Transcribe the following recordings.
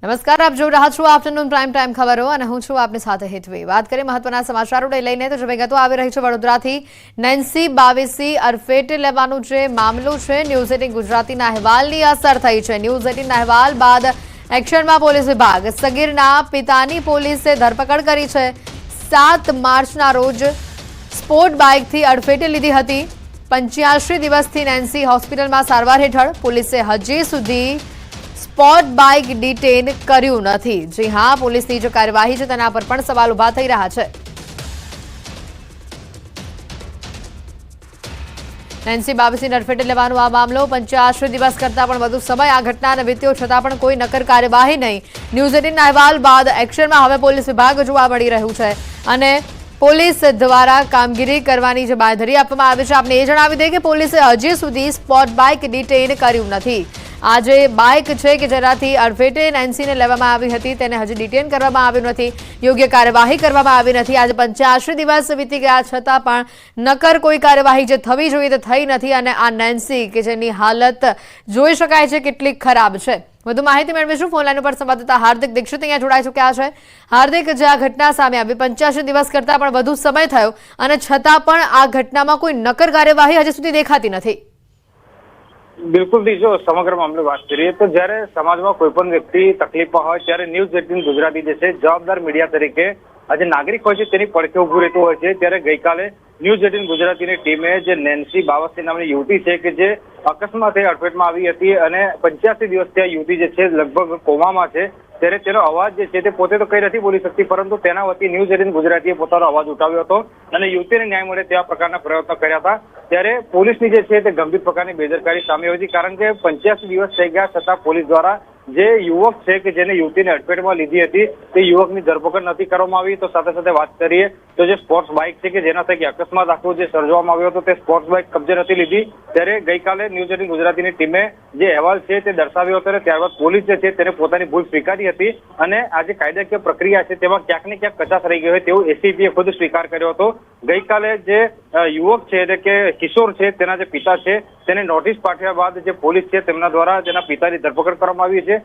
નમસ્કાર, આપ જોઈ રહ્યા છો આફ્ટરનૂન પ્રાઇમ ટાઈમ ખબરો અને હું છું આપની સાથે હેતવી। વાત કરીએ મહત્વના સમાચારોને લઈને તો જે વિગતો આવી રહી છે વડોદરાથી નેન્સી બાવીસી અડફેટે લેવાનો જે મામલો છે ન્યૂઝ 18 ગુજરાતીના અહેવાલની અસર થઈ છે। ન્યૂઝ 18ના અહેવાલ બાદ એક્શનમાં પોલીસ વિભાગ સગીરના પિતાની પોલીસે ધરપકડ કરી છે। 7 માર્ચના રોજ સ્પોર્ટ બાઇકથી અડફેટે લીધી હતી। 85 દિવસથી નેન્સી હોસ્પિટલમાં સારવાર હેઠળ પોલીસે હજી સુધી સ્પોર્ટ બાઇક ડિટેન કર્યું નથી। જી હા, પોલીસની જે કાર્યવાહી છે તેના પર પણ સવાલ ઉભા થઈ રહ્યા છે। નેન્સી બાવીસી અડફેટે લેવાનો આ મામલો 85 દિવસ કરતા પણ વધુ સમય આ ઘટનાને વીત્યો છતાં પણ કોઈ નક્કર કાર્યવાહી નહીં। ન્યૂઝ 18ના અહેવાલ બાદ એક્શનમાં હવે પોલીસ વિભાગ જોવા મળી રહ્યું છે અને પોલીસ દ્વારા કામગીરી કરવાની જે બાંયધરી આપવામાં આવી છે। આપને એ જણાવી દઈએ કે પોલીસે હજી સુધી સ્પોર્ટ બાઇક ડિટેન કર્યું નથી। આ જે બાઇક છે કે જેનાથી અડફેટે નેન્સીને લેવામાં આવી હતી તેને હજી ડિટેન કરવામાં આવ્યું નથી, યોગ્ય કાર્યવાહી કરવામાં આવી નથી। આજે 85 દિવસ વીતી ગયા છતાં પણ નક્કર કોઈ કાર્યવાહી જે થવી જોઈએ તે થઈ નથી અને આ નેન્સી કે જેની હાલત જોઈ શકાય છે કેટલી ખરાબ છે। વધુ માહિતી મેળવીશું ફોનલાઈન ઉપર સંવાદદાતા હાર્દિક દીક્ષિત અહીંયા જોડાઈ ચૂક્યા છે। હાર્દિક, જે આ ઘટના સામે આવી 85 દિવસ કરતા પણ વધુ સમય થયો અને છતાં પણ આ ઘટનામાં કોઈ નક્કર કાર્યવાહી હજી સુધી દેખાતી નથી। બિલકુલ જો સમગ્ર મામલે વાત કરીએ તો જ્યારે સમાજમાં કોઈ પણ વ્યક્તિ તકલીફમાં હોય ત્યારે ન્યૂઝ 18 ગુજરાતી જે છે જવાબદાર મીડિયા તરીકે આજે નાગરિક હોય છે તેની પડખે ઉભું રહેતું હોય છે। ત્યારે ગઈકાલે ન્યૂઝ 18 ગુજરાતીની ટીમે જે નેન્સી બાવસી નામની યુવતી છે કે જે અકસ્માતે અડફેટમાં આવી હતી અને 85 દિવસથી આ યુવતી જે છે લગભગ કોમામાં છે, ત્યારે તેનો અવાજ જે છે તે પોતે તો કઈ નથી બોલી શકતી, પરંતુ તેના વતી ન્યૂઝ 18 ગુજરાતીએ પોતાનો અવાજ ઉઠાવ્યો હતો અને યુવતીને ન્યાય મળે તેવા પ્રકારના પ્રયત્નો કર્યા હતા। ત્યારે પોલીસની જે છે તે ગંભીર પ્રકારની બેદરકારી સામે આવી હતી, કારણ કે 85 દિવસ થઈ ગયા છતાં પોલીસ દ્વારા જે યુવક છે કે જેને યુવતીને અડફેટમાં લીધી હતી તે યુવકની ધરપકડ નથી કરવામાં આવી। તો સાથે સાથે વાત કરીએ તો જે સ્પોર્ટ્સ બાઇક છે કે જેના થકી અકસ્માત આખો જે સર્જવામાં આવ્યો હતો તે સ્પોર્ટ્સ બાઇક કબજે નથી લીધી। ત્યારે ગઈકાલે ન્યૂઝ 18 ગુજરાતીની ટીમે જે અહેવાલ છે તે દર્શાવ્યો હતો અને ત્યારબાદ પોલીસ જે છે તેને પોતાની ભૂલ સ્વીકારી હતી અને આ જે કાયદાકીય પ્રક્રિયા છે તેમાં ક્યાંક ને ક્યાંક કચાશ રહી ગઈ હોય તેવું એસીપીએ ખુદ સ્વીકાર કર્યો હતો। ગઈકાલે જે યુવક છે એટલે કે કિશોર છે તેના જે પિતા છે તેને નોટિસ પાઠવ્યા બાદ જે પોલીસ છે તેમના દ્વારા તેના પિતાની ધરપકડ કરવામાં આવી છે।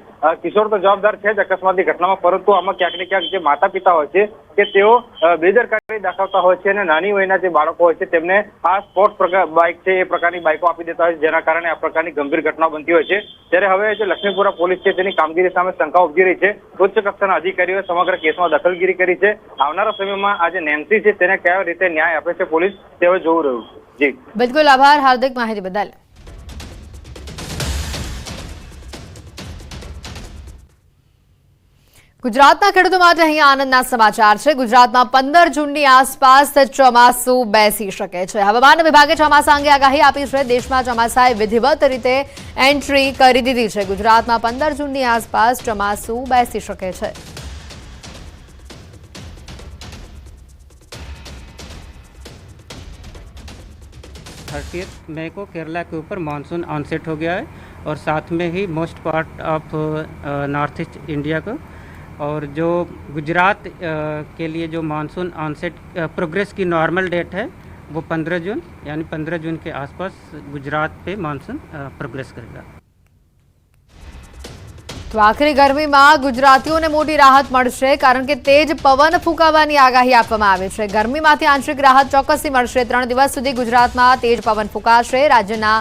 કિશોર તો જવાબદાર છે જ અકસ્માતની ઘટનામાં, પરંતુ આમાં ક્યાંક ને ક્યાંક જે માતા પિતા હોય છે કે તેઓ બેદરકારી દાખવતા હોય છે અને નાની વયના જે બાળકો હોય છે તેમને આ સ્પોર્ટ્સ બાઇક છે એ પ્રકારની બાઇકો આપી દેતા હોય છે, જેના કારણે આ પ્રકારની ગંભીર ઘટનાઓ બનતી હોય છે। ત્યારે હવે જે લક્ષ્મીપુરા પોલીસ છે તેની કામગીરી સામે શંકા ઉપજી રહી છે। ઉચ્ચ કક્ષાના અધિકારીઓએ સમગ્ર કેસમાં દખલગીરી કરી છે। આવનારા સમયમાં આ જે નેન્સી છે તેને કયા રીતે ન્યાય આપે છે પોલીસ તે હવે જોવું રહ્યું છે। જી બિલકુલ, આભાર હાર્દિક માહિતી બદલ। ગુજરાતના ખેડૂતો માટે અહીંયા આનંદના સમાચાર છે। ગુજરાતમાં 15 જૂનની આસપાસ ચોમાસું બેસી શકે છે। હવામાન વિભાગે ચોમાસા અંગે આગાહી આપી છે। દેશમાં ચોમાસાએ વિધિવત રીતે એન્ટ્રી કરી દીધી છે। ગુજરાતમાં 15 જૂનની આસપાસ ચોમાસું બેસી શકે છે। 30 मई को केरला के ऊपर मानसून ऑनसेट हो गया है और साथ में ही most part of north east India को, और जो गुजरात के लिए जो मानसून ऑनसेट प्रोग्रेस की नॉर्मल डेट है वो 15 जून, यानी 15 जून के आसपास गुजरात पे मानसून प्रोग्रेस करेगा। તો આખરી ગરમીમાં ગુજરાતીઓને મોટી રાહત મળશે, કારણ કે તેજ પવન ફૂંકાવાની આગાહી આપવામાં આવી છે। ગરમીમાંથી આંશિક રાહત ચોક્કસથી મળશે। 3 દિવસ સુધી ગુજરાતમાં તેજ પવન ફૂંકાશે। રાજ્યના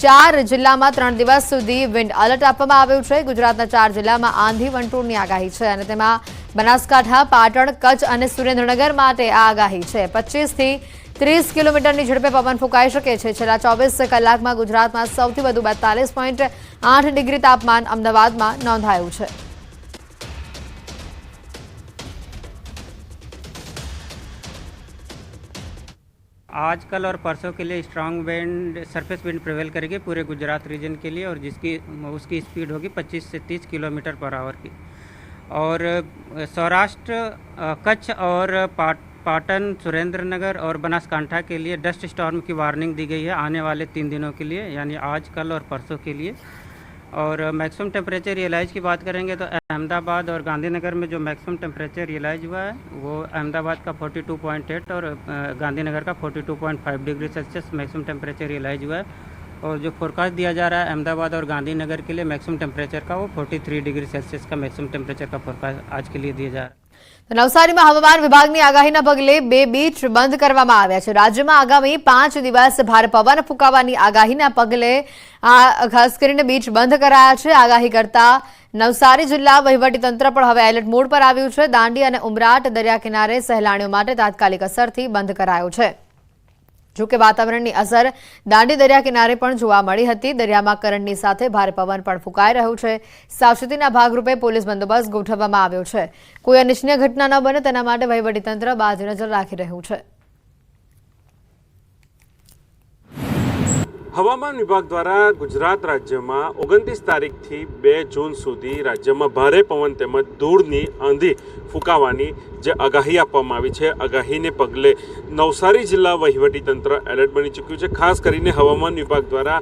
4 જિલ્લામાં 3 દિવસ સુધી વિન્ડ એલર્ટ આપવામાં આવ્યું છે। ગુજરાતના 4 જિલ્લામાં આંધી વંટોળની આગાહી છે અને તેમાં બનાસકાંઠા, પાટણ, કચ્છ અને સુરેન્દ્રનગર માટે આ આગાહી છે। 25 થી 30 કિલોમીટરની ઝડપે પવન ફૂંકાઈ શકે છે। છેલ્લા 24 કલાકમાં ગુજરાતમાં સૌથી વધુ 42.8 ડિગ્રી તાપમાન અમદાવાદમાં નોંધાયું છે। आज कल और परसों के लिए strong wind, surface wind prevail करेगी पूरे गुजरात रीजन के लिए, और उसकी स्पीड होगी 25 से 30 किलोमीटर पर आवर की। और सौराष्ट्र, कच्छ और पाटन, सुरेंद्रनगर और बनासकांठा के लिए डस्ट स्टॉर्म की वार्निंग दी गई है आने वाले 3 दिनों के लिए, यानी आज, कल और परसों के लिए। और मैक्सिमम टेम्परेचर रियलाइज की बात करेंगे तो अहमदाबाद और गांधीनगर में जो मैक्सिमम टेम्परेचर रियलाइज हुआ है वो अहमदाबाद का 42.8 और गांधीनगर का 42.5 degree Celsius maximum temperature realize हुआ है। और जो फोरकास्ट दिया जा रहा है अहमदाबाद और गांधीनगर के लिए मैक्सिमम टेम्परेचर का वो 43 डिग्री सेल्सियस का मैक्सिमम टेम्परेचर का फोरकास्ट आज के लिए दिया जा रहा है। તો નવસારીમાં હવામાન વિભાગની આગાહીના પગલે 2 બીચ બંધ કરવામાં આવ્યા છે। રાજ્યમાં આગામી 5 દિવસ ભારે પવન ફૂંકાવાની આગાહીના પગલે ખાસ કરીને બીચ બંધ કરાયા છે। આગાહી કરતા નવસારી જિલ્લા વહીવટીતંત્ર પણ હવે એલર્ટ મોડ પર આવ્યું છે। દાંડી અને ઉમરાટ દરિયા કિનારે સહેલાણીઓ માટે તાત્કાલિક અસરથી બંધ કરાયો છે। જો કે વાતાવરણની અસર દાંડી દરિયા કિનારે પણ જોવા મળી હતી। દરિયામાં કરંટની સાથે ભારે પવન પણ ફૂંકાઈ રહ્યો છે। સાવચેતીના ભાગરૂપે પોલીસ બંદોબસ્ત ગોઠવવામાં આવ્યો છે। કોઈ અનિચ્છનીય ઘટના ન બને તેના માટે વહીવટીતંત્ર બાજ નજર રાખી રહ્યું છે। હવામાન વિભાગ દ્વારા ગુજરાત રાજ્યમાં 29 તારીખથી 2 જૂન સુધી રાજ્યમાં ભારે પવન તેમજ ધૂળની આંધી ફૂંકાવાની જે આગાહી આપવામાં આવી છે, આગાહીને પગલે નવસારી જિલ્લા વહીવટીતંત્ર એલર્ટ બની ચૂક્યું છે। ખાસ કરીને હવામાન વિભાગ દ્વારા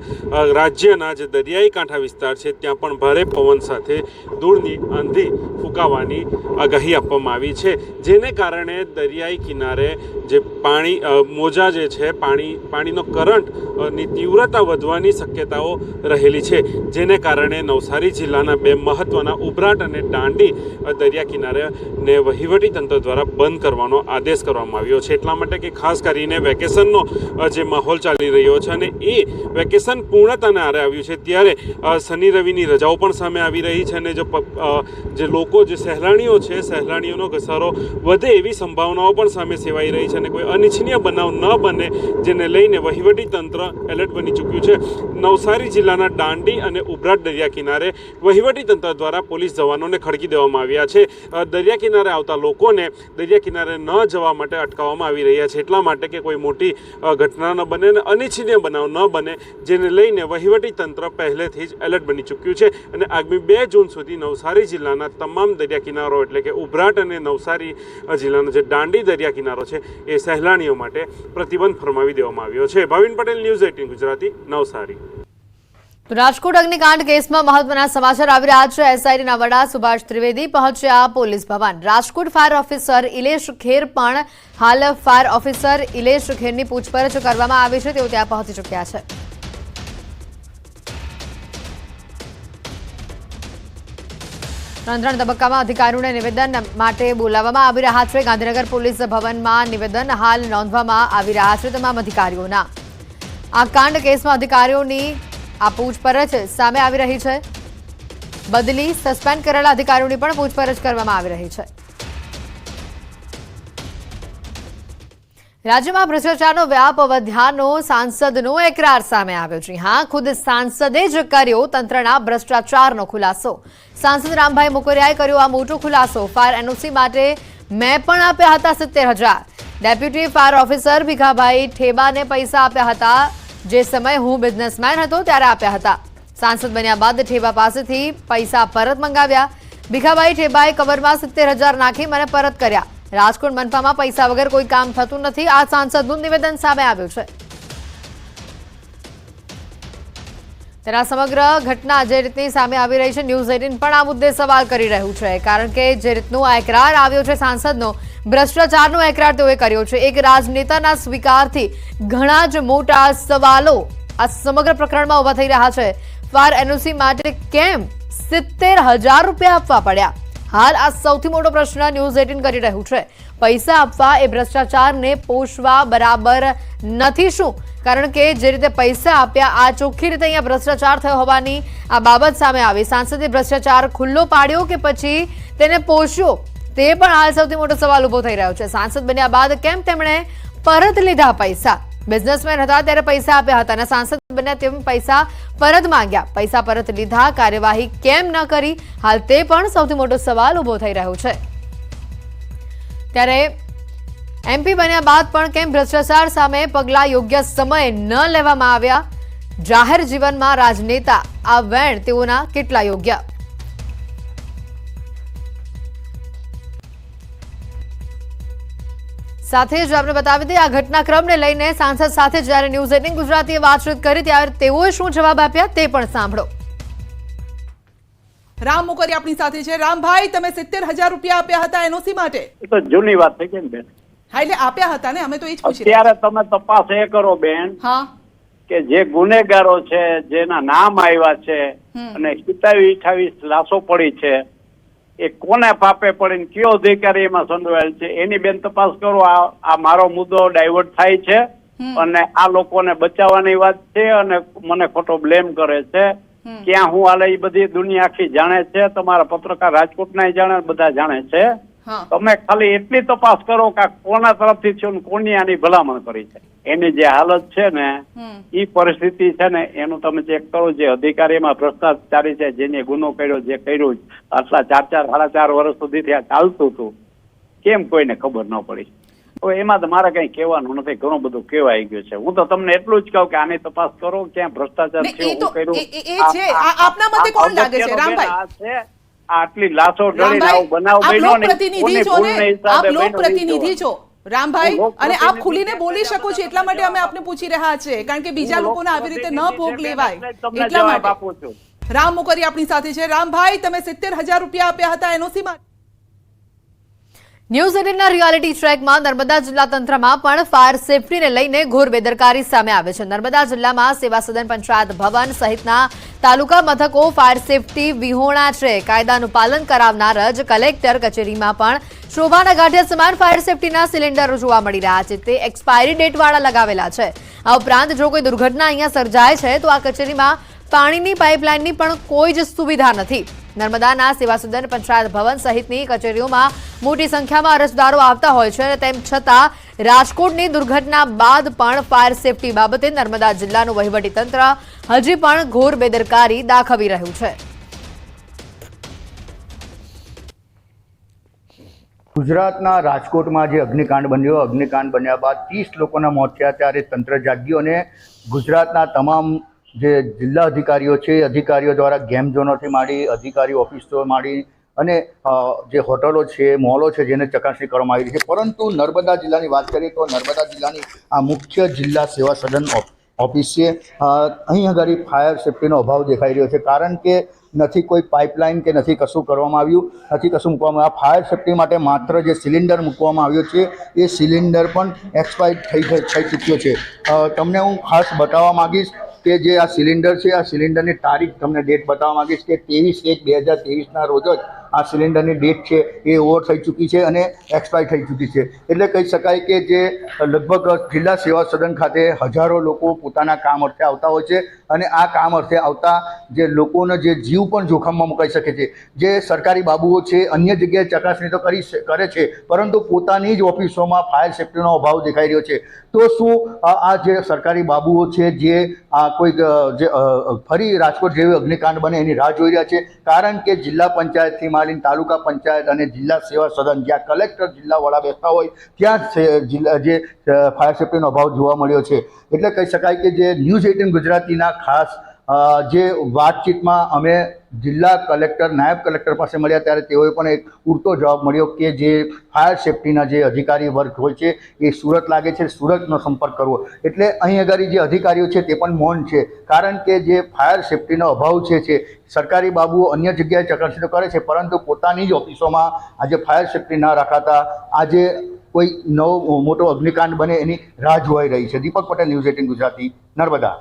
રાજ્યના જે દરિયાઈ કાંઠા વિસ્તાર છે ત્યાં પણ ભારે પવન સાથે ધૂળની આંધી ફૂંકાવાની આગાહી આપવામાં આવી છે, જેને કારણે દરિયાઈ કિનારે જે પાણી મોજા જે છે પાણીનો કરંટની તીવ્રતા વધવાની શક્યતાઓ રહેલી છે, જેને કારણે નવસારી જિલ્લાના 2 મહત્વના ઉભરાટ અને દાંડી દરિયા કિનારેને વહીવટીતંત્ર દ્વારા બંધ કરવાનો આદેશ કરવામાં આવ્યો છે। એટલા માટે કે ખાસ કરીને વેકેશનનો જે માહોલ ચાલી રહ્યો છે અને એ વેકેશન પૂર્ણતાને આરે આવ્યું છે ત્યારે શનિ રવિની રજાઓ પણ સામે આવી રહી છે અને જે લોકો જે સહેલાણીઓ છે સહેલાણીઓનો ઘસારો વધે એવી સંભાવનાઓ પણ સામે સેવાઈ રહી છે અને કોઈ અનિચ્છનીય બનાવ ન બને જેને લઈને વહીવટીતંત્ર એલર્ટ બની ચૂક્યું છે। નવસારી જિલ્લાના દાંડી અને ઉભરાટ દરિયા કિનારે વહીવટીતંત્ર દ્વારા પોલીસ જવાનોને ખડકી દેવામાં આવ્યા છે। દરિયા કિનારે આવતા લોકોને દરિયા કિનારે ન જવા માટે અટકાવવામાં આવી રહ્યા છે, એટલા માટે કે કોઈ મોટી ઘટના ન બને અને અનિચ્છનીય બનાવ ન બને જેને લઈને વહીવટીતંત્ર પહેલેથી જ એલર્ટ બની ચૂક્યું છે અને આગામી 2 જૂન સુધી નવસારી જિલ્લાના તમામ દરિયા કિનારો એટલે કે ઉભરાટ અને નવસારી જિલ્લાનો જે દાંડી દરિયા કિનારો છે એ સહેલાણીઓ માટે પ્રતિબંધ ફરમાવી દેવામાં આવ્યો છે। ભાવિન પટેલ, ન્યૂઝ 18 ગુજરાતી, નવસારી। તો રાજકોટ અગ્નિકાંડ કેસમાં મહત્વના સમાચાર આવી રહ્યા છે। એસઆઈટીના વડા સુભાષ ત્રિવેદી પહોંચ્યા પોલીસ ભવન। રાજકોટ ફાયર ઓફિસર ઇલેશ ખેર પણ હાલ ફાયર ઓફિસર ઇલેશ ખેરની પૂછપરછ કરવામાં આવી છે, તેઓ ત્યાં પહોંચી ચૂક્યા છે। ત્રણ તબક્કામાં અધિકારીઓને નિવેદન માટે બોલાવવામાં આવી રહ્યા છે। ગાંધીનગર પોલીસ ભવનમાં નિવેદન હાલ નોંધવામાં આવી રહ્યા છે તમામ અધિકારીઓના। આ કાંડ કેસમાં અધિકારીઓની આ પૂછપરછ સામે આવી રહી છે। બદલી સસ્પેન્ડ કરેલા અધિકારીઓની પણ પૂછપરછ કરવામાં આવી રહી છે। રાજ્યમાં ભ્રષ્ટાચારનો વ્યાપ વધ્યાનો સાંસદનો એકરાર સામે આવ્યો છે। હા, ખુદ સાંસદે જ કર્યો તંત્રના ભ્રષ્ટાચારનો ખુલાસો। સાંસદ રામભાઈ મોકરિયાએ કર્યો આ મોટો ખુલાસો। ફાયર એનઓસી માટે મેં પણ આપ્યા હતા 70,000। ડેપ્યુટી ફાયર ઓફિસર ભીખાભાઈ ઠેબાને પૈસા આપ્યા હતા, જે સમયે હું બિઝનેસમેન હતો ત્યારે આપ્યા હતા। સાંસદ બન્યા બાદ ઠેબા પાસેથી પૈસા પરત મંગાવ્યા। ભીખાભાઈ ઠેબાએ કવરમાં 70,000 નાખી મને પરત કર્યા। રાજકોટ મનપામાં પૈસા વગર કોઈ કામ થતું નથી, આ સાંસદનું નિવેદન સામે આવ્યું છે। તેના સમગ્ર ઘટના જે રીતની સામે આવી રહી છે, ન્યૂઝ 18 પણ આ મુદ્દે સવાલ કરી રહ્યું છે, કારણ કે જે રીતનું આ એકરાર આવ્યો છે સાંસદનો, ભ્રષ્ટાચારનો એકરાર તેઓએ કર્યો છે। એક રાજનેતાના સ્વીકારથી ઘણા જ મોટા સવાલો આ સમગ્ર પ્રકરણમાં ઉભા થઈ રહ્યા છે। ફાયર એનઓસી માટે કેમ 70,000 રૂપિયા આપવા પડ્યા? હાલ આ સૌથી મોટો પ્રશ્ન ન્યૂઝ 18 કરી રહ્યું છે। પૈસા આપવા એ ભ્રષ્ટાચારને પોષવા બરાબર નથી શું? કારણ કે જે રીતે પૈસા આપ્યા આ ચોખ્ખી રીતે અહીંયા ભ્રષ્ટાચાર થયો હોવાની આ બાબત સામે આવી। સાંસદે ભ્રષ્ટાચાર ખુલ્લો પાડ્યો કે પછી તેને પોષ્યો, તે પણ હાલ સૌથી મોટો સવાલ ઉભો થઈ રહ્યો છે। સાંસદ બન્યા બાદ કેમ તેમણે પરત લીધા પૈસા? બિઝનેસમેન હતા ત્યારે પૈસા આપ્યા હતા અને સાંસદ બન્યા તેમ પૈસા પરત માંગ્યા। પૈસા પરત લીધા, કાર્યવાહી કેમ ન કરી? હાલ તે પણ સૌથી મોટો સવાલ ઉભો થઈ રહ્યો છે। ત્યારે એમપી બન્યા બાદ પણ કેમ ભ્રષ્ટાચાર સામે પગલાં યોગ્ય સમયે ન લેવામાં આવ્યા? જાહેર જીવનમાં રાજનેતા આ વેણ તેઓના કેટલા યોગ્ય? સાથે જ આપણે બતાવી દઈએ આ ઘટનાક્રમને લઈને સાંસદ સાથે જ્યારે ન્યૂઝ 18 ગુજરાતીએ વાતચીત કરી ત્યારે તેઓએ શું જવાબ આપ્યા તે પણ સાંભળો। રામ મોકરિયા આપણી સાથે છે। રામભાઈ, તમે 70,000 રૂપિયા આપ્યા હતા એનઓસી માટે? એ તો જૂની વાત થઈ ગઈ ને બેન। હા, એટલે આપ્યા હતા ને, અમે તો એ જ પૂછી અત્યારે તમે તપાસ એ કરો બેન હા કે જે ગુનેગારો છે, જેના નામ આવ્યા છે અને 27-28 લાશો પડી છે, એ કોને પાપે પડીને કયો અધિકારી એમાં સંડોવાયેલ છે એની બેન તપાસ કરો. આ મારો મુદ્દો ડાયવર્ટ થાય છે અને આ લોકોને બચાવવાની વાત છે અને મને ખોટો બ્લેમ કરે છે. ક્યાં હું હાલે એ બધી દુનિયા આખી જાણે છે, તમારા પત્રકાર રાજકોટના જાણે, બધા જાણે છે. તમે ખાલી એટલી તપાસ કરો કે કોના તરફથી છે, કોની આની ભલામણ કરી છે, એની જે હાલત છે ને એ પરિસ્થિતિ છે ને એનું તમે ચેક કરો. જે અધિકારીમાં ભ્રષ્ટાચારી છે, જેને ગુનો કર્યો, જે કર્યું આટલા 4-4 વર્ષ સુધી ત્યાં ચાલતું હતું, કેમ કોઈને ખબર ન પડી? હવે એમાં તો મારે કઈ કહેવાનું નથી, ઘણું બધું કહેવાઈ ગયું છે. હું તો તમને એટલું જ કહું કે આની તપાસ કરો, ક્યાં ભ્રષ્ટાચાર છે, આપના મતે કોણ લાગે છે રામભાઈ? આટલી લાશો ઢળીને આવો બનાવ બન્યો ને, આપ લોકપ્રતિનિધિ છો રામભાઈ, અને આપ ખુલીને બોલી શકો છો, એટલા માટે અમે આપને પૂછી રહ્યા છે, કારણ કે બીજા લોકોને આવી રીતે ન ભોગ લેવાય એટલા માટે. રામ મુકરી આપણી સાથે છે. રામભાઈ, તમે 70,000 રૂપિયા આપ્યા હતા એનઓસી માટે. ન્યૂઝ 18ના રિયાલિટી ટ્રેકમાં નર્મદા જિલ્લા તંત્રમાં પણ ફાયર સેફટીને લઈને ઘોર બેદરકારી સામે આવે છે. નર્મદા જિલ્લામાં સેવા સદન, પંચાયત ભવન સહિતના તાલુકા મથકો ફાયર સેફટી વિહોણા છે. કાયદાનું પાલન કરાવનાર જ કલેક્ટર કચેરીમાં પણ શોભાના ગાંઠિયા સમાન ફાયર સેફટીના સિલિન્ડરો જોવા મળી રહ્યા છે. તે એક્સપાયરી ડેટવાળા લગાવેલા છે. આ ઉપરાંત જો કોઈ દુર્ઘટના અહીંયા સર્જાય છે તો આ કચેરીમાં પાણીની પાઇપલાઇનની પણ કોઈ જ સુવિધા નથી. નર્મદાના સેવા સદન, પંચાયત ભવન સહિતની કચેરીઓમાં મોટી સંખ્યામાં અરજદારો આવતા હોય છે, તેમ છતાં રાજકોટની દુર્ઘટના બાદ પણ ફાયર સેફટી બાબતે નર્મદા જિલ્લાનું વહીવટીતંત્ર હજી પણ ઘોર બેદરકારી દાખવી રહ્યું છે. ગુજરાતના રાજકોટમાં જે અગ્નિકાંડ બન્યો, અગ્નિકાંડ બન્યા બાદ 30 લોકોના મોત થયા, ત્યારે તંત્ર જાગ્યું અને ગુજરાતના તમામ જે જિલ્લા અધિકારીઓ છે, અધિકારીઓ દ્વારા ગેમ ઝોનોથી માંડી અધિકારી ઓફિસો માંડી અને જે હોટલો છે, મોલો છે, જેને ચકાસણી કરવામાં આવી રહી છે. પરંતુ નર્મદા જિલ્લાની વાત કરીએ તો નર્મદા જિલ્લાની આ મુખ્ય જિલ્લા સેવા સદન ઓફિસ છે. અહીં આગળ ફાયર સેફટીનો અભાવ દેખાઈ રહ્યો છે, કારણ કે નથી કોઈ પાઇપલાઇન કે નથી કશું કરવામાં આવ્યું, નથી કશું મૂકવામાં આવ્યું. ફાયર સેફટી માટે માત્ર જે સિલિન્ડર મૂકવામાં આવ્યો છે એ સિલિન્ડર પણ એક્સપાયર થઈ ચૂક્યો છે. તમને હું ખાસ બતાવવા માગીશ કે જે આ સિલિન્ડર છે, આ સિલિન્ડરની તારીખ તમને ડેટ બતાવવા માંગીશ કે 23/1/2023ના રોજ જ આ સિલિન્ડરની ડેટ છે એ ઓવર થઈ ચૂકી છે અને એક્સપાયર થઈ ચૂકી છે. એટલે કહી શકાય કે જે લગભગ જિલ્લા સેવા સદન ખાતે હજારો લોકો પોતાના કામ અર્થે આવતા હોય છે અને આ કામ અર્થે આવતા જે લોકોનો જે જીવ પણ જોખમમાં મુકાઈ શકે છે. જે સરકારી બાબુઓ છે અન્ય જગ્યાએ ચકાસણી તો કરે છે, પરંતુ પોતાની જ ઓફિસોમાં ફાયર સેફટીનો અભાવ દેખાઈ રહ્યો છે. તો શું આ જે સરકારી બાબુઓ છે જે કોઈક જે ફરી રાજકોટ જેવી અગ્નિકાંડ બને એની રાહ જોઈ રહ્યા છે? કારણ કે જિલ્લા પંચાયતથી માંડીને તાલુકા પંચાયત અને જિલ્લા સેવા સદન જ્યાં કલેક્ટર જિલ્લા વડા બેસતા હોય ત્યાં જિલ્લા જે ફાયર સેફટીનો અભાવ જોવા મળ્યો છે. એટલે કહી શકાય કે જે ન્યૂઝ 18 ગુજરાતીના ખાસ જે વાતચીતમાં અમે જિલ્લા કલેક્ટર, નાયબ કલેક્ટર પાસે મળ્યા ત્યારે તેઓએ પણ એક પૂરતો જવાબ મળ્યો કે જે ફાયર સેફટીના જે અધિકારી વર્ગ હોય છે એ સુરત લાગે છે, સુરતનો સંપર્ક કરવો. એટલે અહીં આગળ જે અધિકારીઓ છે તે પણ મૌન છે, કારણ કે જે ફાયર સેફટીનો અભાવ છે સરકારી બાબુઓ અન્ય જગ્યાએ ચકાસણી કરે છે, પરંતુ પોતાની જ ઓફિસોમાં આજે ફાયર સેફટી ના રાખાતા આજે કોઈ નવો મોટો અગ્નિકાંડ બને એની રાહ જોવાઈ રહી છે. દીપક પટેલ, ન્યૂઝ 18 ગુજરાતી, નર્મદા.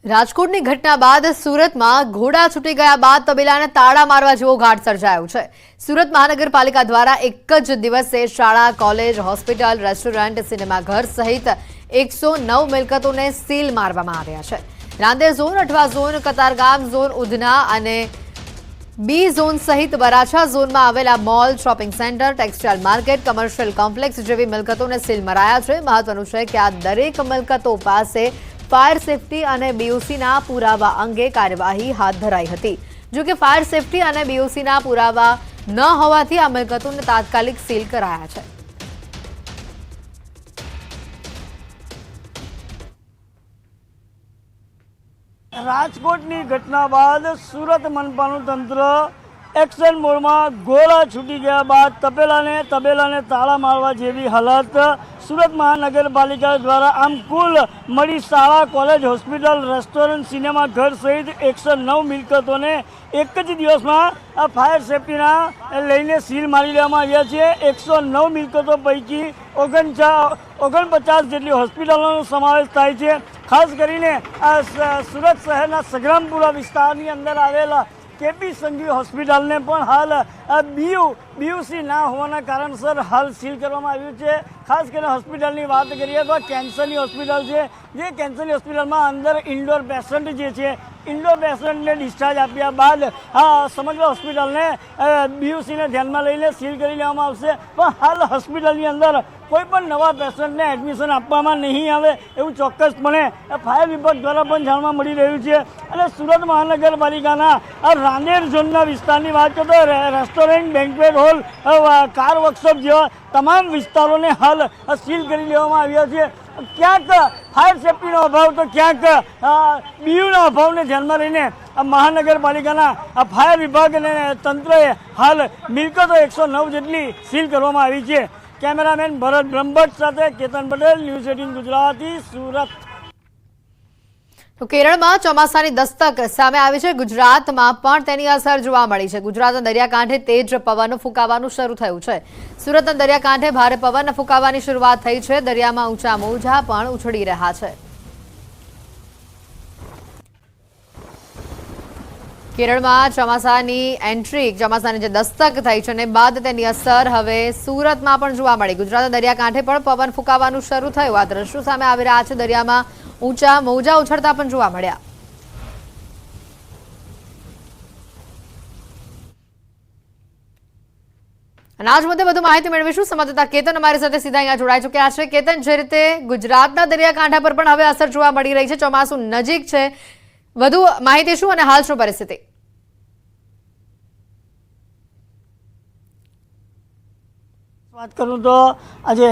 રાજકોટની ઘટના બાદ સુરતમાં ઘોડા છૂટી ગયા બાદ તબેલાને તાળા મારવા જેવો ઘાટ સર્જાયો છે. સુરત મહાનગરપાલિકા દ્વારા એક જ દિવસે શાળા, કોલેજ, હોસ્પિટલ, રેસ્ટોરન્ટ, સિનેમાઘર સહિત 109 મિલકતોને સીલ મારવામાં આવ્યા છે. Rander zone, Athwa zone, Katargam zone, Udhna અને બી ઝોન સહિત વરાછા ઝોનમાં આવેલા mall, shopping centre, textile market, commercial complex જેવી મિલકતોને સીલ મરાયા છે. મહત્વનું છે કે આ દરેક મિલકતો પાસે ફાયર સેફટી અને બીઓસીના પુરાવા અંગે કાર્યવાહી હાથ ધરાઈ હતી. જો કે ફાયર સેફટી અને બીઓસીના પુરાવા ન હોવાથી આ મિલકતોને તાત્કાલિક સીલ કરાયા છે. રાજકોટની ઘટના બાદ સુરત મનપાનું તંત્ર એક્શન મોડમાં ગોળા છૂટી ગયા બાદ તબેલાને તાળા મારવા જેવી હાલત સુરત મહાનગરપાલિકા દ્વારા આમ કુલ મળી શાળા, કોલેજ, હોસ્પિટલ, રેસ્ટોરન્ટ, સિનેમા ઘર સહિત 109 મિલકતોને એક જ દિવસમાં આ ફાયર સેફટીના લઈને સીલ મારી દેવામાં આવ્યા છે. 109 મિલકતો પૈકી 49 જેટલી હોસ્પિટલોનો સમાવેશ થાય છે. ખાસ કરીને સુરત શહેરના સંગ્રામપુરા વિસ્તારની અંદર આવેલા કેપી સંઘવી હોસ્પિટલને પણ હાલ બીયુસી ના હોવાના કારણસર હાલ સીલ કરવામાં આવ્યું છે. ખાસ કરીને હોસ્પિટલની વાત કરીએ તો કેન્સરની હોસ્પિટલ છે, જે કેન્સરની હોસ્પિટલમાં અંદર ઇન્ડોર પેશન્ટ જે છે, ઇન્ડોર પેશન્ટને ડિસ્ચાર્જ આપ્યા બાદ સમગ્ર હોસ્પિટલને બીયુસીને ધ્યાનમાં લઈને સીલ કરી લેવામાં આવશે. પણ હાલ હોસ્પિટલની અંદર કોઈ પણ નવા પેશન્ટને એડમિશન આપવામાં નહીં આવે એવું ચોક્કસપણે ફાયર વિભાગ દ્વારા પણ જાણવા મળી રહ્યું છે. અને સુરત મહાનગરપાલિકાના રાંદેર ઝોનના વિસ્તારની વાત કરો તો restaurant, banquet hall, car workshop જેવા તમામ વિસ્તારોને હાલ સીલ કરી લેવામાં આવ્યા છે. ક્યાંક ફાયર સેફ્ટીનો અભાવ તો ક્યાંક બીયુના અભાવને ધ્યાનમાં લઈને મહાનગરપાલિકાના ફાયર વિભાગ અને તંત્રએ હાલ મિલકતો 109 જેટલી સીલ કરવામાં આવી છે. કેમેરામેન ભરત બ્રહ્મભટ્ટ સાથે કેતન પટેલ, ન્યૂઝ 18 ગુજરાતી, સુરત. તો કેરળમાં ચોમાસાની દસ્તક સામે આવી છે. ગુજરાતમાં પણ તેની અસર જોવા મળી છે. ગુજરાતના દરિયાકાંઠે તેજ પવન ફૂંકાવાનું શરૂ થયું છે. સુરતના દરિયાકાંઠે ભારે પવન ફૂંકાવાની શરૂઆત થઈ છે. દરિયામાં ઊંચા મોજા પણ ઉછળી રહ્યા છે. કેરળમાં ચોમાસાની જે દસ્તક થઈ છે અને બાદ તેની અસર હવે સુરતમાં પણ જોવા મળી. ગુજરાતના દરિયાકાંઠે પણ પવન ફૂંકાવાનું શરૂ થયું. આ દ્રશ્યો સામે આવી રહ્યા છે. દરિયામાં ઊંચા મોજા ઉછળતા પણ જોવા મળ્યા. અને આજ મુદ્દે વધુ માહિતી મેળવીશું. સંવાદદાતા કેતન અમારી સાથે સીધા અહીંયા જોડાઈ ચૂક્યા છે. કેતન, જે રીતે ગુજરાતના દરિયાકાંઠા પર પણ હવે અસર જોવા મળી રહી છે, ચોમાસું નજીક છે, વધુ માહિતી શું અને હાલ શું પરિસ્થિતિ? વાત કરું તો આજે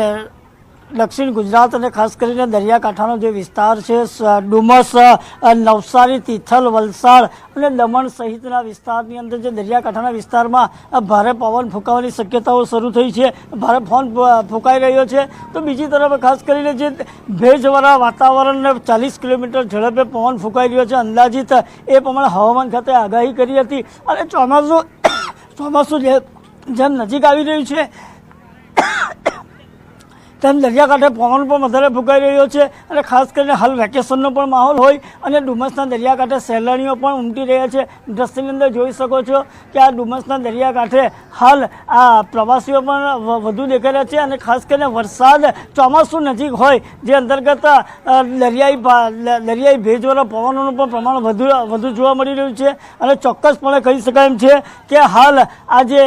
દક્ષિણ ગુજરાત અને ખાસ કરીને દરિયાકાંઠાનો જે વિસ્તાર છે, ડુમસ, નવસારી, તિથલ, વલસાડ અને દમણ સહિતના વિસ્તારની અંદર જે દરિયાકાંઠાના વિસ્તારમાં ભારે પવન ફૂંકાવાની શક્યતાઓ શરૂ થઈ છે, ભારે પવન ફૂંકાઈ રહ્યો છે. તો બીજી તરફ ખાસ કરીને જે ભેજવાળા વાતાવરણને 40 કિલોમીટર ઝડપે પવન ફૂંકાઈ રહ્યો છે અંદાજિત, એ પ્રમાણે હવામાન ખાતે આગાહી કરી હતી. અને ચોમાસું જેમ નજીક આવી રહ્યું છે તેમ દરિયાકાંઠે પવન પણ વધારે ફૂંકાઈ રહ્યો છે. અને ખાસ કરીને હાલ વેકેશનનો પણ માહોલ હોય અને ડુમસના દરિયાકાંઠે સહેલાણીઓ પણ ઉમટી રહ્યા છે. દ્રશ્યની અંદર જોઈ શકો છો કે આ ડુમસના દરિયાકાંઠે હાલ આ પ્રવાસીઓ પણ વધુ દેખાઈ રહ્યા છે. અને ખાસ કરીને વરસાદ, ચોમાસું નજીક હોય જે અંતર્ગત દરિયાઈ ભેજવાળા પવનોનું પણ પ્રમાણ વધુ જોવા મળી રહ્યું છે. અને ચોક્કસપણે કહી શકાય એમ છે કે હાલ આજે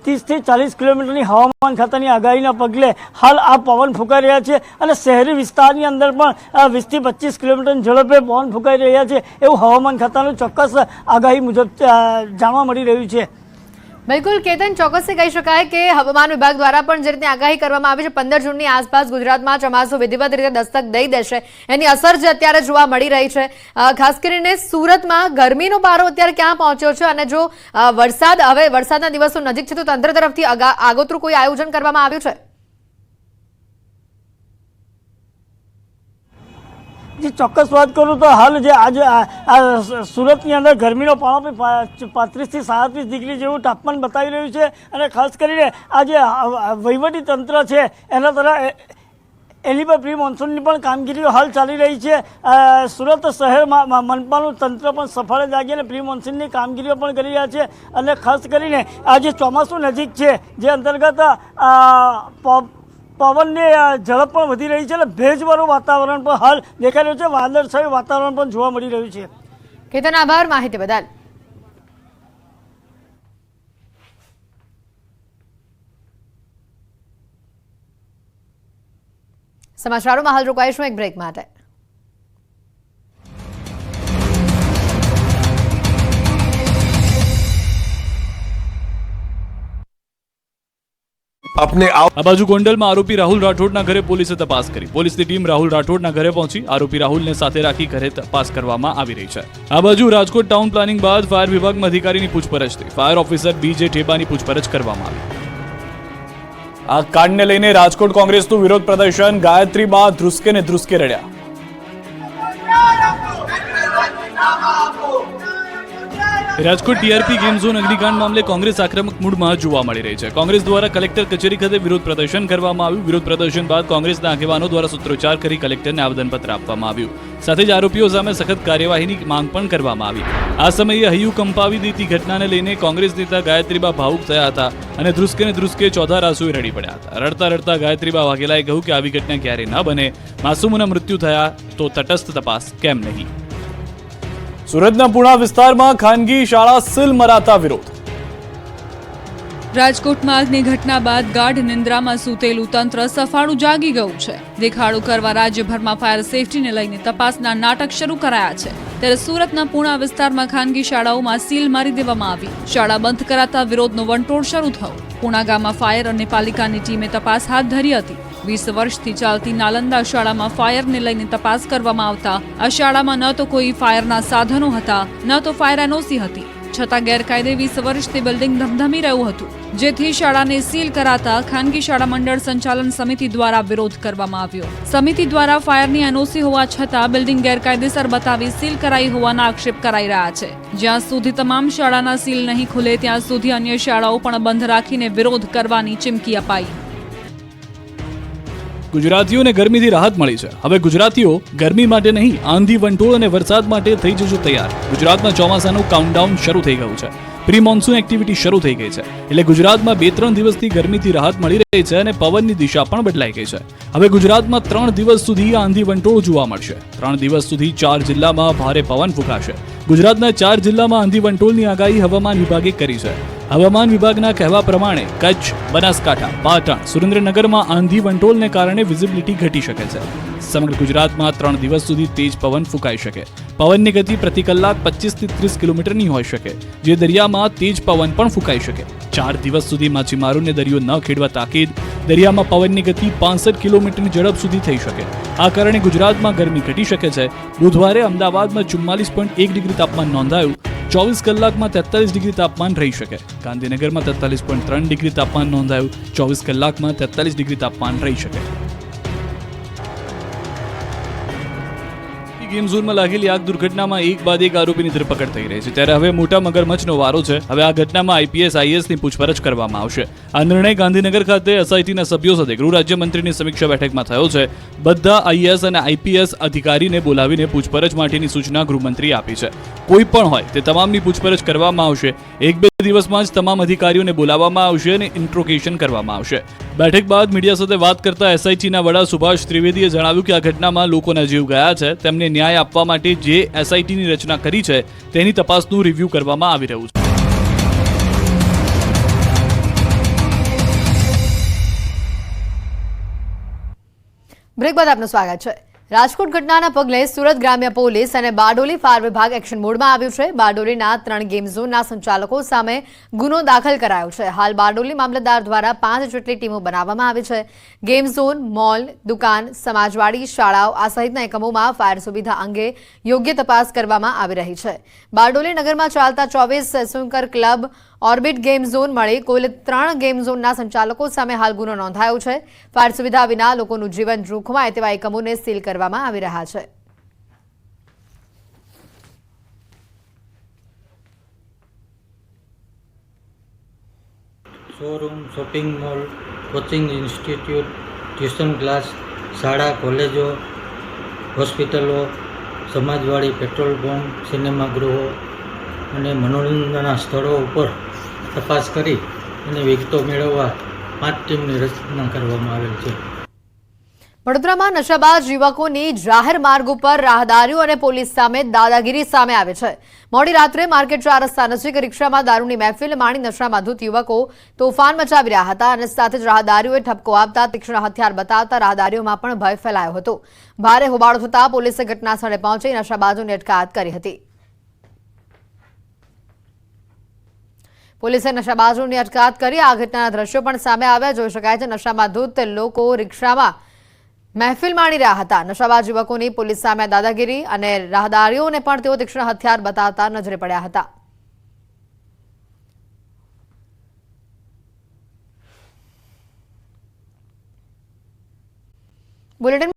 30 થી 40 કિલોમીટરની હવામાન ખાતાની આગાહીના પગલે હાલ આ પવન ફૂંકાઈ રહ્યા છે. અને શહેરી વિસ્તારની અંદર પણ 20 થી 25 કિલોમીટરની ઝડપે પવન ફૂંકાઈ રહ્યા છે એવું હવામાન ખાતાનું ચોક્કસ આગાહી મુજબ જાણવા મળી રહ્યું છે. બિલકુલ કેતન, ચોક્કસથી કહી શકાય કે હવામાન વિભાગ દ્વારા પણ જે રીતે આગાહી કરવામાં આવી છે 15 જૂનની આસપાસ ગુજરાતમાં ચોમાસું વિધિવત રીતે દસ્તક દઈ દેશે, એની અસર જે અત્યારે જોવા મળી રહી છે. ખાસ કરીને સુરતમાં ગરમીનો પારો અત્યારે ક્યાં પહોંચ્યો છે અને જો વરસાદના દિવસો નજીક છે તો તંત્ર તરફથી આગોતરું કોઈ આયોજન કરવામાં આવ્યું છે? જે ચોક્કસ વાત કરું તો હાલ જે આજે સુરતની અંદર ગરમીનો પારો 35 થી 37 ડિગ્રી જેવું તાપમાન બતાવી રહ્યું છે. અને ખાસ કરીને આ જે વહીવટી તંત્ર છે એના દ્વારા એલિબા પ્રી મોન્સૂનની પણ કામગીરીઓ હાલ ચાલી રહી છે. સુરત શહેરમાં મનપાનું તંત્ર પણ સફળ જાગી અને પ્રી મોન્સૂનની કામગીરીઓ પણ કરી રહ્યા છે. અને ખાસ કરીને આ જે ચોમાસું નજીક છે જે અંતર્ગત પવનની ઝડપ પણ વધી રહી છે અને ભેજવાળું વાતાવરણ પણ હાલ દેખાઈ રહ્યું છે. વાદળછાયું વાતાવરણ પણ જોવા મળી રહ્યું છે. કેતન, આભાર માહિતી બદલ. સમાચારોમાં હાલ રોકાઈશું એક બ્રેક માટે. આ બાજુ ગોંડલમાં આરોપી રાહુલ રાઠોડના ઘરે પોલીસે તપાસ કરી. પોલીસની ટીમ રાહુલ રાઠોડના ઘરે પહોંચી આરોપી રાહુલને સાથે રાખી ઘરે તપાસ કરવામાં આવી રહી છે. આ બાજુ રાજકોટ ટાઉન પ્લાનિંગ બાદ ફાયર વિભાગમાં અધિકારીની પૂછપરછ થઈ. ફાયર ઓફિસર બીજે ઠેબાની પૂછપરછ કરવામાં આવી. આ કાંડને લઈને રાજકોટ કોંગ્રેસનું વિરોધ પ્રદર્શન. ગાયત્રી બા ધ્રુસકે ને ધ્રુસકે રડ્યા. રાજકોટ ટીઆરપી ગેમ ઝોન અગ્નિકાંડ મામલે કોંગ્રેસ આક્રમક મૂડમાં જોવા મળી રહી છે. કોંગ્રેસ દ્વારા કલેક્ટર કચેરી ખાતે વિરોધ પ્રદર્શન કરવામાં આવ્યું. વિરોધ પ્રદર્શન બાદ કોંગ્રેસના આગેવાનો દ્વારા સૂત્રોચ્ચાર કરી કલેક્ટરને આવેદનપત્ર આપવામાં આવ્યું. સાથે જ આરોપીઓ સામે સખત કાર્યવાહીની માંગ પણ કરવામાં આવી. આ સમયે હૈયું કંપાવી દેતી ઘટનાને લઈને કોંગ્રેસ નેતા ગાયત્રીબા ભાવુક થયા હતા અને ધ્રુસકે ચોથા આંસુએ રડી પડ્યા હતા. રડતા રડતા ગાયત્રીબા વાઘેલાએ કહ્યું કે આવી ઘટના ક્યારેય ન બને. માસૂમોના મૃત્યુ થયા તો તટસ્થ તપાસ કેમ નહીં. સુરતના પુણા વિસ્તારમાં ખાનગી શાળા સીલ મરાતા વિરોધ. રાજકોટમાં આગની ઘટના બાદ ગાઢ નિંદ્રામાં સૂતેલું તંત્ર સફાળું જાગી ગયું છે. દેખાડો કરવા રાજ્યભરમાં ફાયર સેફટીને લઈને તપાસના નાટક શરૂ કરાયા છે. ત્યારે સુરતના પુણા વિસ્તારમાં ખાનગી શાળાઓમાં સીલ મારી દેવામાં આવી. શાળા બંધ કરાતા વિરોધનો વંટોળ શરૂ થયો. પુણા ગામમાં ફાયર અને પાલિકાની ટીમે તપાસ હાથ ધરી હતી. 20 વર્ષથી ચાલતી નાલંદા શાળામાં ફાયરને લઈને તપાસ કરવામાં આવતા આ શાળામાં ન તો કોઈ ફાયરના સાધનો હતા, ન તો ફાયર એનઓસી હતી. છતાં ગેરકાયદે 20 વર્ષથી બિલ્ડિંગ ધમધમી રહ્યું હતું, જેથી શાળાને સીલ કરાતા ખાનગી શાળા મંડળ સંચાલન સમિતિ દ્વારા વિરોધ કરવામાં આવ્યો. સમિતિ દ્વારા ફાયરની એનઓસી હોવા છતાં બિલ્ડિંગ ગેરકાયદેસર બતાવી સીલ કરાઈ હોવાના આક્ષેપ કરાઈ રહ્યા છે. જ્યાં સુધી તમામ શાળાના સીલ નહીં ખુલે ત્યાં સુધી અન્ય શાળાઓ પણ બંધ રાખીને વિરોધ કરવાની ચીમકી અપાઈ. ગુજરાતીઓને ગરમીથી રાહત મળી છે. હવે ગુજરાતીઓ ગરમી માટે નહીં, આંધી, વંટોળ અને વરસાદ માટે થઈ જજો તૈયાર. ગુજરાતમાં ચોમાસાનું કાઉન્ટડાઉન શરૂ થઈ ગયું છે. પ્રી મોન્સૂન એક્ટિવિટી શરૂ થઈ ગઈ છે. એટલે ગુજરાતમાં 2-3 દિવસથી ગરમીથી રાહત મળી રહી છે અને પવનની દિશા પણ બદલાઈ ગઈ છે. હવે ગુજરાતમાં 3 દિવસ સુધી આંધી વંટોળ જોવા મળશે. 3 દિવસ સુધી 4 જિલ્લામાં ભારે પવન ફૂંકાશે. ગુજરાતના 4 જિલ્લામાં આંધી વંટોળની આગાહી હવામાન વિભાગે કરી છે. હવામાન વિભાગના કહેવા પ્રમાણે કચ્છ, બનાસકાંઠા, પાટણ, સુરેન્દ્રનગરમાં આંધી વંટોળને કારણે વિઝિબિલિટી ઘટી શકે છે. સમગ્ર ગુજરાતમાં 3 દિવસ સુધી તેજ પવન ફૂંકાઈ શકે. પવનની ગતિ પ્રતિ કલાક 25 થી 30 કિલોમીટરની હોઈ શકે, જે દરિયામાં તેજ પવન પણ ફૂંકાઈ શકે. 4 દિવસ સુધી માછીમારોને દરિયો ન ખેડવા તાકીદ. દરિયામાં પવનની ગતિ 65 કિલોમીટરની ઝડપ સુધી થઈ શકે. આ કારણે ગુજરાતમાં ગરમી ઘટી શકે છે. બુધવારે અમદાવાદમાં 44.1 ડિગ્રી તાપમાન નોંધાયું. 24 કલાકમાં 43 ડિગ્રી તાપમાન રહી શકે. ગાંધીનગરમાં 43.3 ડિગ્રી તાપમાન નોંધાયું. 24 કલાકમાં 43 ડિગ્રી તાપમાન રહી શકે. ગેમ ઝોનમાં લાગેલી આગ દુર્ઘટનામાં એક બાદ એક આરોપીની ધરપકડ થઈ રહી છે. ત્યારે હવે મોટા મગરમચ્છનો વારો છે. હવે આ ઘટનામાં આઈપીએસ, આઈએએસની પૂછપરછ કરવામાં આવશે. આ નિર્ણય ગાંધીનગર ખાતે એસઆઈટીના સભ્યો સાથે ગૃહ રાજ્યમંત્રીની સમીક્ષા બેઠકમાં થયો છે. બધા આઈએએસ અને આઈપીએસ અધિકારીને બોલાવીને પૂછપરછ માટેની સૂચના ગૃહમંત્રીએ આપી છે. કોઈ પણ હોય તે તમામની પૂછપરછ કરવામાં આવશે. 1-2 દિવસમાં જ તમામ અધિકારીઓને બોલાવવામાં આવશે અને ઇન્ટ્રોગેશન કરવામાં આવશે. બેઠક બાદ મીડિયા સાથે વાત કરતા એસઆઈટીના વડા સુભાષ ત્રિવેદીએ જણાવ્યું કે આ ઘટનામાં લોકોના જીવ ગયા છે. તેમને ન્યાય આપવા માટે જે એસઆઈટીની રચના કરી છે તેની તપાસનું રિવ્યૂ કરવામાં આવી રહ્યું છે. બ્રેક બાદ આપનું સ્વાગત છે. રાજકોટ ઘટનાના પગલે સુરત ગ્રામ્ય પોલીસ અને બારડોલી ફાયર વિભાગ એક્શન મોડમાં આવ્યું છે. બારડોલીના 3 ગેમ ઝોનના સંચાલકો સામે ગુનો દાખલ કરાયો છે. હાલ બારડોલી મામલતદાર દ્વારા 5 જેટલી ટીમો બનાવવામાં આવી છે. ગેમ ઝોન, મોલ, દુકાન, સમાજવાડી, શાળાઓ આ સહિતના એકમોમાં ફાયર સુવિધા અંગે યોગ્ય તપાસ કરવામાં આવી રહી છે. બારડોલી નગરમાં ચાલતા 24 snooker club, orbit game zone મળી કુલ 3 ગેમ ઝોનના સંચાલકો સામે હાલ ગુનો નોંધાયો છે. ફાયર સુવિધા વિના લોકોનું જીવન જોખમાય તેવા એકમોને સીલ કરવામાં આવી રહ્યા છે. Showroom, shopping mall, coaching institute, tuition class, શાળા, કોલેજો, હોસ્પિટલો, સમાજવાડી, પેટ્રોલ પંપ, સિનેમાગૃહો અને મનોરંજનના સ્થળો ઉપર તપાસ કરી અને વિગતો મેળવવા 5 ટીમની રચના કરવામાં આવેલ છે. વડોદરામાં નશાબાજ યુવકોની જાહેર માર્ગ ઉપર રાહદારીઓ અને પોલીસ સામે દાદાગીરી સામે આવે છે. મોડી રાત્રે માર્કેટ 4 રસ્તા નજીક રિક્ષામાં દારૂની મહેફિલ માણી નશામાં ધૂત યુવકો તોફાન મચાવી રહ્યા હતા અને સાથે જ રાહદારીઓએ ઠપકો આપતા તીક્ષ્ણ હથિયાર બતાવતા રાહદારીઓમાં પણ ભય ફેલાયો હતો. ભારે હોબાળો થતા પોલીસે ઘટના સ્થળે પહોંચી નશાબાજોની અટકાયત કરી હતી. પોલીસે નશાબાજોની અટકાયત કરી. આ ઘટનાના દ્રશ્યો પણ સામે આવ્યા. જોઈ શકાય છે નશામાં ધૂત લોકો રિક્ષામાં મહેફિલ માણી રહ્યા હતા. નશાબાજ યુવકોની પોલીસ સામે દાદાગીરી અને રાહદારીઓને પણ તેઓ તીક્ષ્ણ હથિયાર બતાવતા નજરે પડ્યા હતા. બુલેટિન